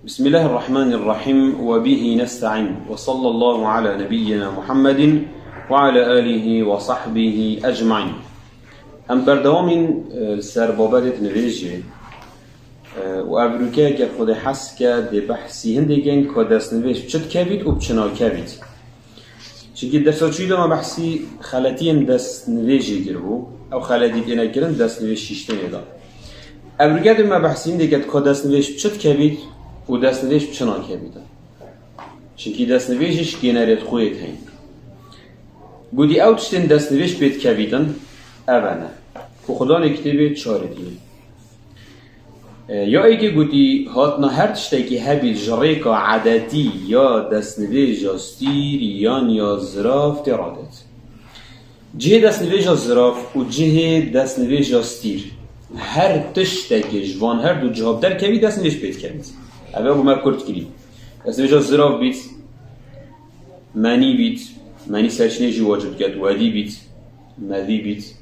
بسم الله الرحمن الرحيم وبه نستعين وصلى الله على نبينا محمد وعلى آله وصحبه أجمعين. ام بردوام سربابت نویجه و ابروکه که خود حس که ده بحثی هندگین که دست نویج چد کوید و بچنا کوید چونکه درسا چویده ما بحثی خلطی دست نویجه گربو او خلطی دینا گرن دست نویج شیشته نیدا ابروکه ده ما بحثی هندگین که دست نویج چد کوید و دست نویج بچنا کوید چونکه دست نویجش گنریت خویت هین گودی او تشتین دست نویج بید کویدن اوانه که خدا نکتبه چاره دینه یا ایگه گودی هاتنا هر تشتاکی هبی جریکا عددی یا دستنویج یا ستیر یا زراف ترادت جه دستنویج یا زراف و جه دستنویج یا ستیر هر تشتاکی جوان هر دو جواب در کبی دستنویج بید کبید اوه بو ما کرد کری دستنویج یا زراف بید معنی سرچنه جی واجب کرد وادی بید مذی بید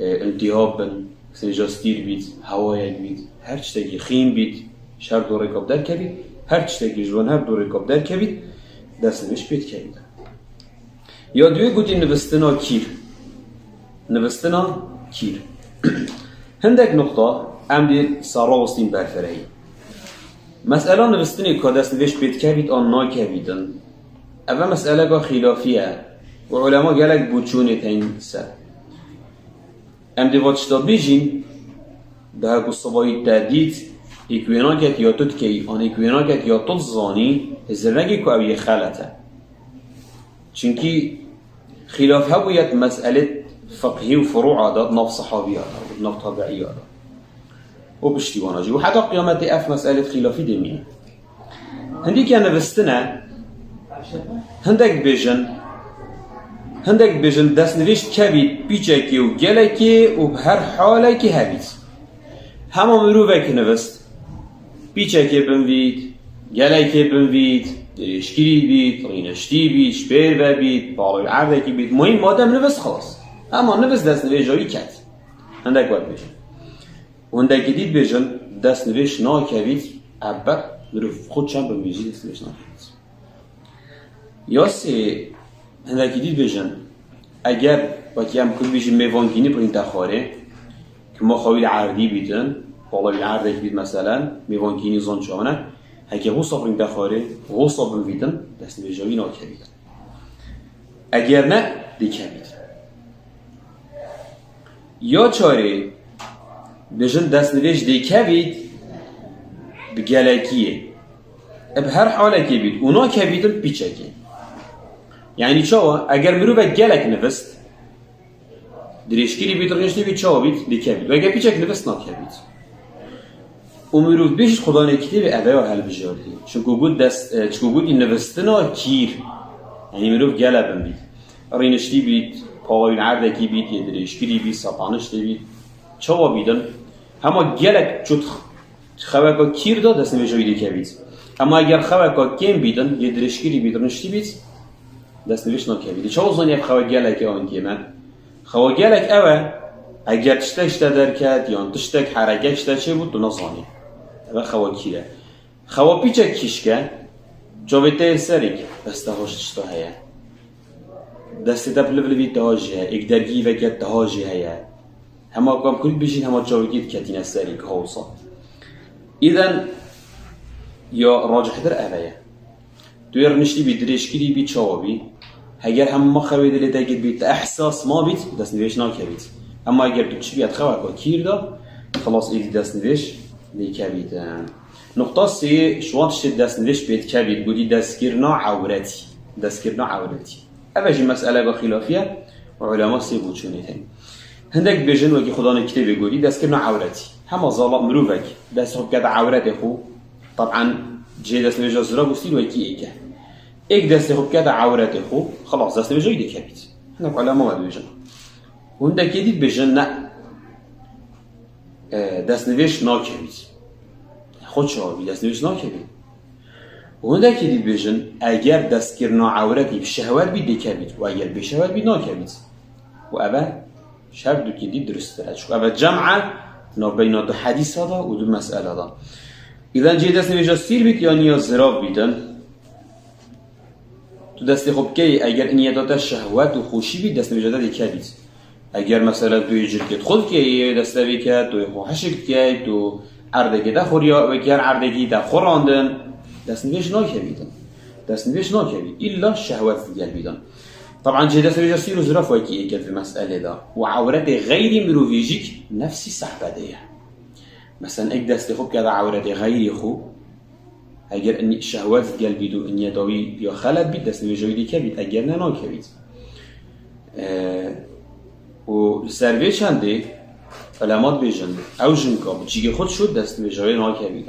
التهاب بن سنجا ستیر بید هوای بید هر چیزی خیم بید شهر دو رکاب در کبید هر چیزی جوان هر دو رکاب در کبید دست نویش بید کبید یا دوی گوتی نوستنا کیر هندک نقطه ام دی سارا وستین برفرهی مسئله نوستنی که دست نویش بید کبید آن نا کبیدن اول مسئله که خلافیه و علما گلک بوچونه تین سر ام دی واتشتا بیجین ده هکو صبایی تردید ایکویناکت یا تود که آن ایکویناکت یا تود زانی هزرنگی که اوی خلطه چونکی خلاف ها باید مسئله فقهی و فروع داد ناف صحابی داد ناف طبعی داد و پشتیوانا جی و حتی قیامت اف مسئله خلافی دمینه هندی که نوستنه هندک بیجن دست نوشت کبید بیچکی و گلکی و هر حاله که هبید همه مروفه که نوست بیچکی بنوید گلکی بنوید درشگیری بید رینشتی بید شپیر بید بالای عرده که بید مهم مادم نوست خلاص اما نوست دست نوشت جایی کد هندک باید بیجن و هندک دید بیجن دست نوشت نا کبید ابر مروف خود چند بنویجی دست نوشت نا کبید یا سه هندکی دید بیجن اگر وقتی هم کل بیشی میوانگینی پر این تخاره که ما خویل عردی بیدن بالای عرده که بید مثلا میوانگینی زن چانه هکی غصا پر این تخاره غصا بنویدن دست نویجاوی ناکه بیدن اگر نه دیکه بیدن یا چاره بیجن دست نویج دیکه بید بگلکیه اب هر حاله که بید اونا که بیدن پیچه که یعنی چاوا اگر مرو به گلک نوست درشگیری بید رنشتی بید چاوا بید دیکه بید و اگر پیچک نوست ناکه بید و مرو بیش خدا نکتی به اوه و حل بجاردی چکو بود این نوستنا کیر یعنی مرو گلبن بید رنشتی بید پاوین عردکی بید یه درشگیری بید سپانشتی بید چاوا بیدن اما گلک چود خواه کیر داد دست نویجوی دیکه بید اما اگر خواه کم بیدن یه درشگیری بید رنشتی بید دست نویش نکردی. چه وزنی اب خواه گلک آن که من خواه گلک اوه اگر تشتش درکد یا تشتک حرکتش چه بود دو نزانی. اوه خواه کیره. خواه پیچه کیشکه جاویده سریک دسته هاش تشتا هیا. دسته دبل بید دهاجی هیا. ایک درگی وکت دهاجی هیا. همه اقوام کل بیشین همه جاویدید کتین سریک هاوسا. ایدن یا راجح در اوه توی رنشتی بی درشگیری بی چاوابی اگر هم ما خواه دلیت اگر بیت احساس ما بیت دست نویش ناکه بیت اما اگر تو چی بیت خواه که کیر دا خلاص ایدی دست نویش لیکه بیت نقطه سی شوانتش دست نویش بیت که بیت بودی دستگیرنا عورتی اوشی مسئله با خلافیه و علماء سی بود چونی هن هندک بیجن وکی خدا نکته بگودی دستگیرنا عورتی همه ظالات مروفک دست خوب کده عورت خو طبعا جه دست نویش زرا بستید و یکی ایکه ایک دست خوب کرده عورت خوب خلاص دست نویش ایده کبید هنده علما باید بیجن و هنده که دید بیجن نه دست نویش ناکبید خود شوابی دست نویش ناکبید و هنده که دید بیجن اگر دست کرنا عورتی بشهوت بید دیکبید و اگر بشهوت بید ناکبید و اوه شرط که دید درست دارد شو اوه جمعه بین دو حدیث دا و دو مسئله دا إذا جي دست نویجا سیر بیت یا نیا زراف بیتن تو دستی خوب کی اگر نیادات شهوت و خوشی بیت دست نویجا دی که بیت اگر مثلا توی جلکت خود که دسته بیکت توی خوششت که تو عردگی دا خوریا و گر عردگی دا خوراندن دست نویش ناکه بیتن دست نویش ناکه بیت إلا شهوت دیگر بیتن طبعا جي دست نویجا سیر و زراف وکی ایکت في مسئله دا و عورت غیر مروفیجیک نفسی صحبه دیه مثلا اك دست خوب كذا عورتي غيري خو اگر ان شهوات قلبي دو ان يدوي يا خلت بيت دست نویجوی كبيت اگر نه كبيت و سروي چنده علامات بيجن او جنكا بچيگه خود شد دست نویجوی نه كبيت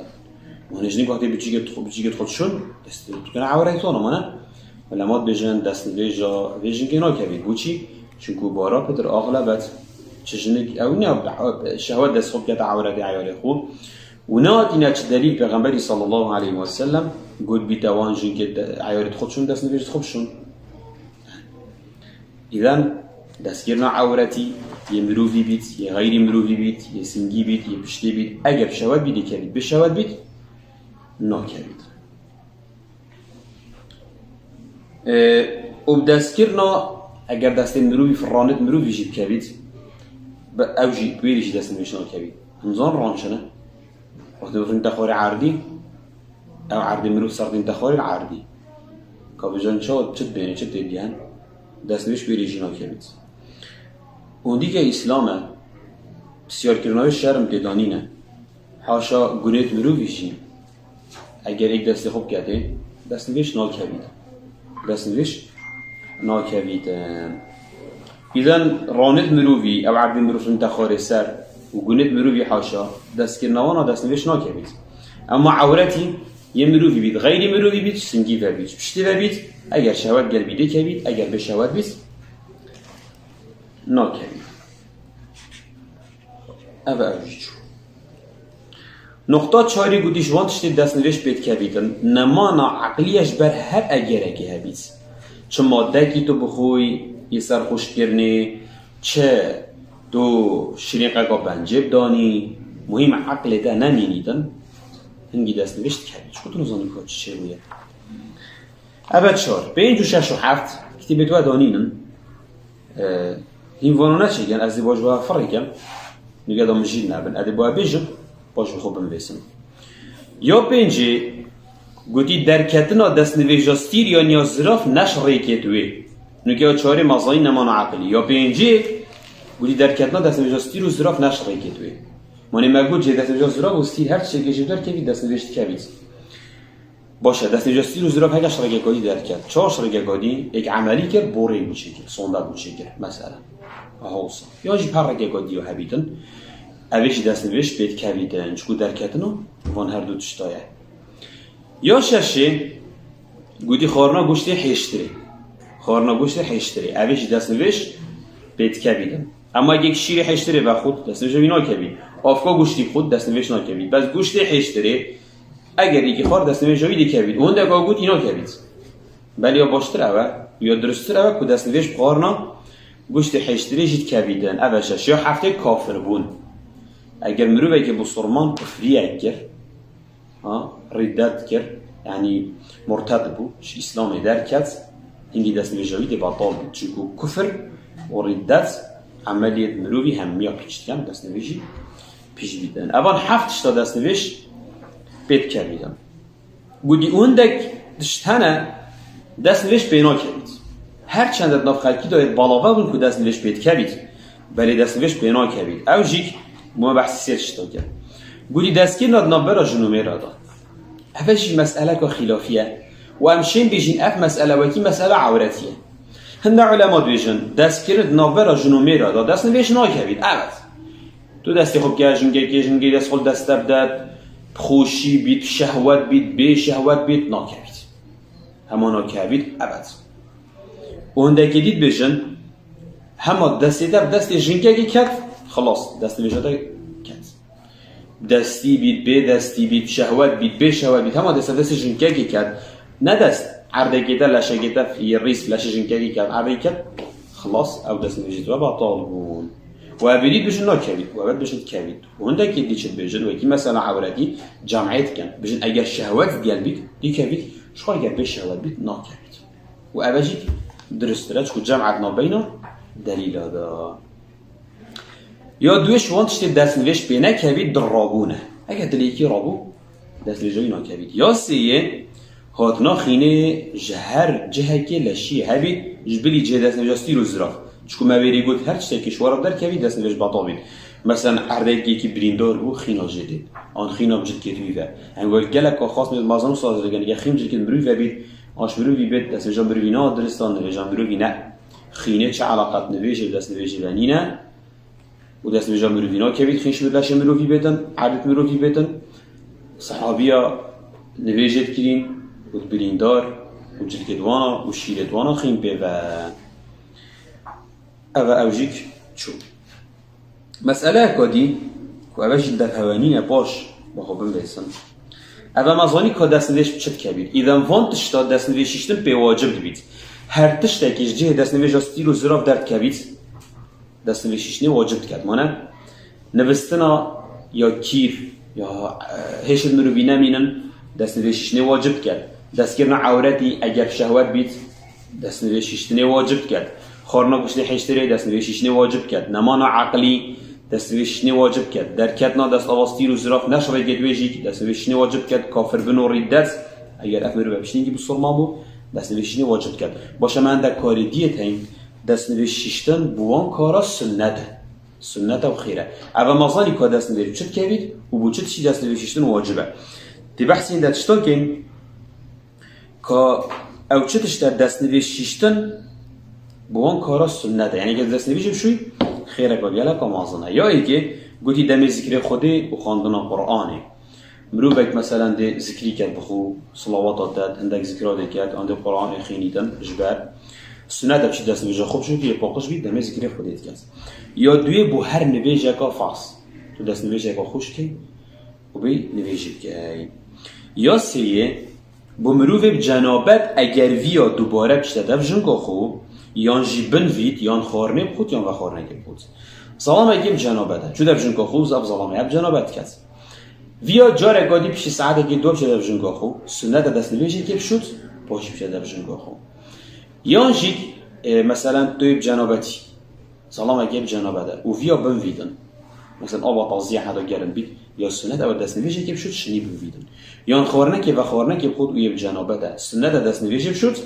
مونجني وقتی بچيگه خود شد دست تو عورتي تو نه علامات بيجن دست نویجا بيجن که نه كبيت بوچی چونكو بارا پدر اغلبت چجنك او نه شهوات دست خوب كده عورتي عيالي خوب ونات اینا چه دلیل پیغمبری صلی الله علیه و سلم گفت بیتوان جن که عیارت خودشون دست نویجت خودشون اذا دستگیرنا عورتی یه مروفی بیت یه غیری مروفی بیت یه سنگی بیت یه پشتی بیت اگر شهوت بیت که بیت بشهوت بیت ناکرید و دستگیرنا اگر دست مروفی فرانت مروفی جیب که بیت او جی بیریش دست نویجت ناکرید همزان رانشنه وقتی بفرین تخوری عردی او عردی مروف سردین تخوری عردی که بجان چه بینه چه دیدیان دست نویش بیریجی ناکرید اون دیگه اسلامه بسیار کرناوی شرم دیدانینه حاشا گونیت مروفیشی اگر یک دستی خوب کرده دست نویش ناکرید دست نویش ناکرید إذن رانت مروفي أو عبد مروف انتخاري سر وقنت مروفي حاشا دست كرنوانا دست نویش ناكبيت أما عورتي يمروفي بيت غير مروفي بيت سنجي فبيت بشتي فبيت أجر شهوات قلبي دي كبيت أجر بشهوات بيت ناكبيت أبا أوجيشو نقطة چاری گوتیش وانتشتی دست نویش بيت كبيتن نمانا عقليش بر هر أجركي هبيت چه ماده کی تو بخوی یه سر خوش کرنه چه تو شریقه که بنجب دانی مهم عقل ده نمینیدن هنگی دست نوشت کردی چه خودتون زنی که چه بوید ابد چار 5 و 6 و 7 کتیبه تو دانینن این وانونه چه گن از باش با فرق کم نگه دا مجید نبن ادی با بیجم باش خوب بنویسن یا 5 گوتی درکتنا دست نویجاستیر یا نیازراف نش ریکتوی نگه چهاری مزاین نمان عقلی یا 5 گوتی درکتنا دست نویجاستیر و زراف نش ریکتوی مانی مگود جه دست نویجاست زراف و ستیر هر چه گشت دار که دست نویجت کبید باشه دست نویجاستیر و زراف هکش ریکگادی درکت 4 ریکگادی یک عملی کرد بوری بود چه کرد سونده بود چه کرد مثلا هاوسا یا جی پر ریکگادی و هبیدن اویش دست نویجت بید کبیدن چکو درکتنا وان هر دو تشتایه یا 6 گوتی خارنا گوشتی حشتری خارنا گوشتی حشتری اویش دست نویجت بید کبیدن اما یک شیر حشتری و خود دست نویجت بینا کبید آفکا گوشتی خود دست نویجت نکبید بس گوشتی حشتری اگر یکی خار دست نویجت دی کبید اون دکا گوت اینا کبید بلی یا باشتر اوه یا درستر اوه که دست نویجت خارنا گوشتی حشتری جید کبیدن اوه 6 یا 7 کافر بون اگر مروفه که بسرمان کفری اگر ردت کرد یعنی مرتد بود اسلام درکت هنگی دست نویجت دی باطال بود چونکو کفر و ردت عملیت مروفی همیا پیچت کن دست نویجی پیش بیدن اول 7 تا دست نویش بید کردن بودی اون دک دشتنه دست نویش بینا کرد هر چند ناف خلکی داید بالاوه بون که دست نویش بید کرد ولی دست نویش بینا کرد او جیک ما بحثی سرش تا کرد بودی دستگیر ناد نابرا جنومه را داد اولش مسئله که خلافیه و همشین بیشین اف مسئله وکی مسئله عورتیه هنده علمات بیشن دستگیر نابرا جنومه را داد دست نویش ناکرد اول تو دستی خوب گیجنگی دست خود دست بدد خوشی بیت شهوت بیت به شهوت بیت ناکرد همه ناکرد ابد اونده که دید بشن همه دستی دستی جنگی کت خلاص دستی بشده کت دستی بیت به دستی بیت شهوت بیت به شهوت بیت همه دستی جنگی کت نه دست عرده کتا لشه کتا فی ریس لشه جنگی کت عرده کت خلاص او دستی بشده و باطال بون و ابرید بجن ناکبید و ابد بجن کبید و هنده که دیچت بجن و یکی مثلا عورتی جمعیت کن بجن اگر شهوت دیل بید دی کبید شو اگر به شهوت بید ناکبید و ابجی درست رد که جمعت نابینا دلیل دا یا دوش وانتش دست نوش بینه کبید در رابونه اگر دلیکی رابو دست نوشی ناکبید یا سیه هاتنا خینه جهر جهکی لشی هبید جبلی جه دست نوشی رو زراف چون ما بری گفت هر چیزی که شوارب در کبید دست نوش باطل مثلا عردی که بریندار بو خینا جدید آن خینا بجد که توی و انگار گلک خاص میاد مازن ساز رگن یا خیم جد که مروی و بید آش مروی بید دست نوشی مروی نه درستان نوشی مروی نه خینه چه علاقت نوشی دست نوشی و نینه و دست نوشی مروی نه کبید خینش بدلش مروی بیتن عادت مروی بیتن صحابیا نوشید کردین و بریندار و جد کدوانا و شیرتوانا خیم به و أبا أوجيك شو مسألة كودي وأباش الدفوانين باش بخوبن بيسن أبا مازاني كداس نويش بشت كبير إذا فانتش تا داس نويشيشتن بواجب دبيت هر تشتكيش جه داس نويش استير و زراف درد كبيت داس نويشيشتني واجب كد مانا نوستنا يا كيف يا هيش المروبينا مينن داس نويشيشتني واجب كد داس كرنا عورتي أجر شهوات بيت داس نويشيشتني واجب كد خورنا گوشت حشتری دست نوشیشنی واجب کرد نمانا عقلی دست نوشیشنی واجب کرد درکتنا دست آواستی رو زراف نشوی گدویجی دست نوشیشنی واجب کرد کافر بنو ریدت اگر افمرو بپشتینگی بسرمامو دست نوشیشنی واجب کرد باشه من در کاری دیت هیم دست نوشیشتن بوان کارا سنت و خیره اول مازانی که دست نوشیشتن چت کبید و بو چت چی دست نوشیشتن واجبه تی بحثی در چطور کن که او چتش در دست نوشیشتن بوان کارا سنت یعنی که دست نویش بشوی خیره کاریالا کامازنه یا ای که گویی دم ذکر خودی و خواندن قرآنه مرو بک مثلا ده ذکری کرد بخو صلوات داد اندک ذکرات کرد اند قرآن خینیدن جبر سنت بچی دست نویش خوب شد که پاکش بید دم ذکر خودی کرد یا دوی بو هر نویش کا فاس تو دست نویش کا خوش کی و بی نویش کی یا سیه بو مرو به جنابت اگر ویا دوباره بشته دفجن کو خوب یان جیبن وید یان خورنه بخود یان و خورنه بخود سلام اگیم جنابته چو در جنگا خوب زب سلام اب جنابت کس ویا جاره گادی پیش ساعت اگه دو بشه در جنگا خوب سنت دست نویشه که بشود پاش بشه در جنگا خوب یان جیگ مثلا توی جنابتی سلام اگیم جنابته و ویا بن ویدن مثلا آب تازیه حدا گرم بید یا سنت اول دست نویشه که بشود شنی بن ویدن یان خورنه که و خورنه که بخود و یه جنابته سنت دست نویشه بشود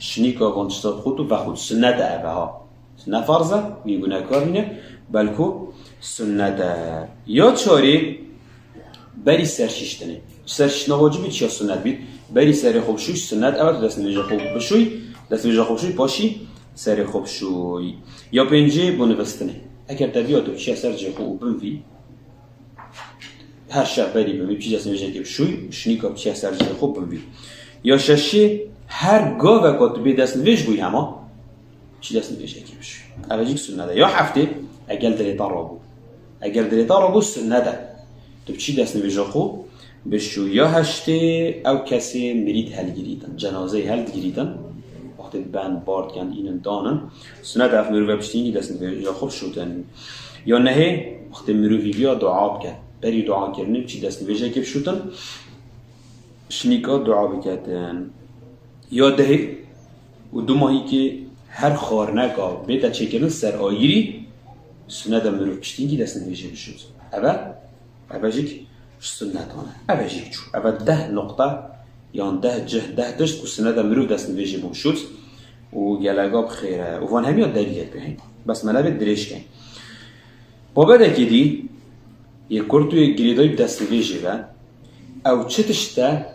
شنیکا وانشتاد خود و خود سنت ها سنت فرضه میگونه کارینه بلکو سنت یا چاری بری سرشیشتنه سرشیشتنه واجبی چیا سنت بید بری سر خوب شوی سنت اول دست نویجه خوب بشوی دست نویجه خوب شوی پاشی سر خوب شوی یا پنجه بنوستنه اگر طبیعتو چیا سر جه خوب بنوی هر شب بری بنوی چی دست نویجه که بشوی شنیکا چیا سر جه خوب بنوی یا ششی هر گاو کات به دست نویش بوی هما چی دست نویش اکی بشوی اولی سنت یا هفته اگر دلیتا را بو سنت تو چی دست نویش خوب بشو یا هشته او کسی مرید هل گریدن جنازه هل گریدن وقتی بند بارد کن اینن دانن سنت اف مرو بپشتینی دست نویش خوب شدن یا نه وقتی مروی بیا دعا بکن بری دعا کردن چی دست نویش اکی بشودن شنیکا دعا بکتن یا ده و دو ماهی که هر خارنکا بیتا چکرن سر آیری سنت مروف پشتینگی دست نویشه بشود اول جیک سنتانه اول جیک چو اول 10 نقطه یا 10 جه 10 دشت که سنت مروف دست نویشه بشود و گلگا بخیره و وان همی ها دلیت بهین بس ملابه دریش کن با بده که دی یک کرتوی گریدای دست نویشه و او چتشته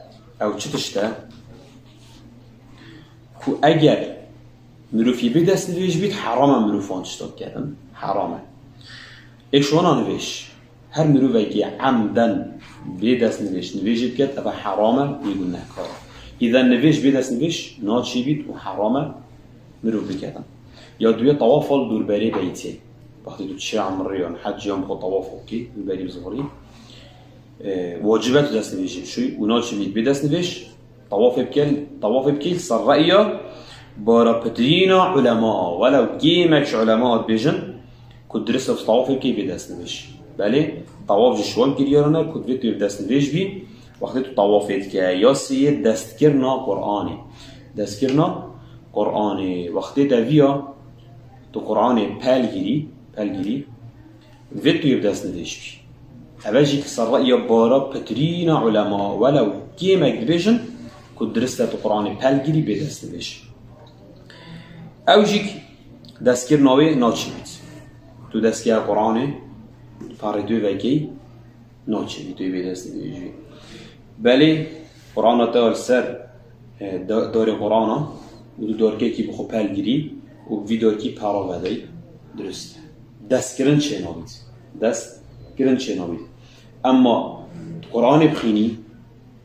که اگر مروفی به دست نویش بید حرامه مروفان تشتاد کردن حرامه ایشوانا نویش هر مروفی که عمدن به دست نویشید کرد اما حرامه میگون نکاره اذا نویش به دست نویش ناچی بید و حرامه مروف بکردن یا دوی طوافال دوربری بیتی وقتی تو چه عمریان حج یا مخواد طواف اوکی دوربری بزغری واجبات دست نویشید شوی و ناچی بید به دست نویش طواف بكل صار رأيه بارا بدرينا علماء ولو جيمك علماء بيجن كود درست في طواف كي بدست نویش بله طواف جشوان كريانا كود فيتو بدست نویش بي وقتی تو طوافت که یا سیه دستگرنا قرآنه دستگرنا قرآنه وقتی دویا تو قرآنه پلگیری ویتو بدست نویش بی اوجی که سر رأی بارا پترین علماء ولو کیمک دبیشن کود درسته تو قرآن پلگیری بدست نویش اوجی که دستگرناوی ناچی بید تو دستگیر قرآنه فاردوی وکی ناچی بید توی بدست نویش بی بله قرآن تال سر دار قرآن و دار کی بخو پلگیری و ویدار کی پارا ودای درست دستگرن چه نابید دستگرن چه نابید اما قرآن بخینی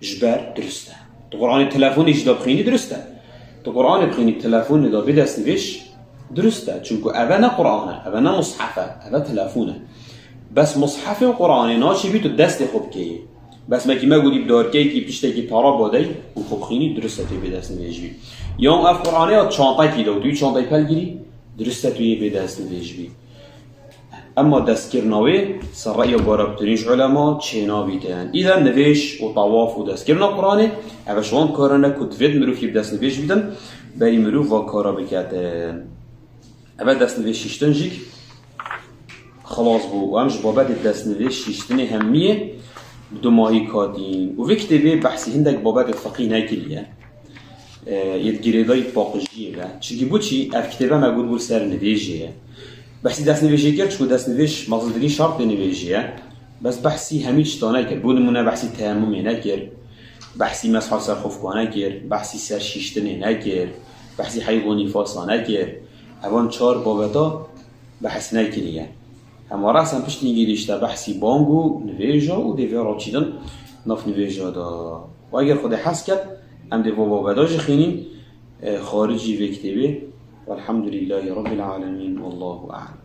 جبر درسته تو قرآن تلفن اجدا بخینی درسته تو قرآن بخینی تلفن دا بدست نویش درسته چونکه اوه نه قرآنه اوه نه مصحفه اوه تلفونه بس مصحف و قرآن ناشی بی تو دست خوب کیه بس ما ما گودی بدارکی کی پیشته کی پارا بادی و خوب خینی درسته توی بدست نویش بی یا اون اف قرآنه یا چانتای کی دو توی چانتای پل گیری درسته توی بدست نویش بی اما دستگرناوی سر رأی بارابترینش علما چینا بیدن ایدن نویش و طواف و دستگرنا قرآنه اوشوان کارانه کدوید مروفی بدست نویش بیدن بری مروف و کارا بکتن اول دست نویش شیشتن جیک خلاص بو و همش بابت دست نویش شیشتن همیه دو ماهی کاتین و وکتبه بحثی هندک بابت فقیه نکلیه یدگیریدای باقجیه چیگی بو چی اف کتبه مگود بول سر نویجیه بحثی دست نویجی کرد چون دست نویج مقصدی شرط نویجیه بس بحثی همیچ تا نکرد بود نمونه بحثی تیممی نکرد بحثی مسح سر خفگاه نکرد بحثی سر شیشتنی نکرد بحثی حیوانی فاسا نکرد اوان 4 بابتا بحث نکریه اما راست هم پشت نگیریشتا بحثی بانگو نویجا و دیوی را چیدن ناف نویجا دا و اگر خود حس کرد هم دیوی بابتا جا خینین خارجی وکتبه والحمد لله رب العالمين والله أعلم.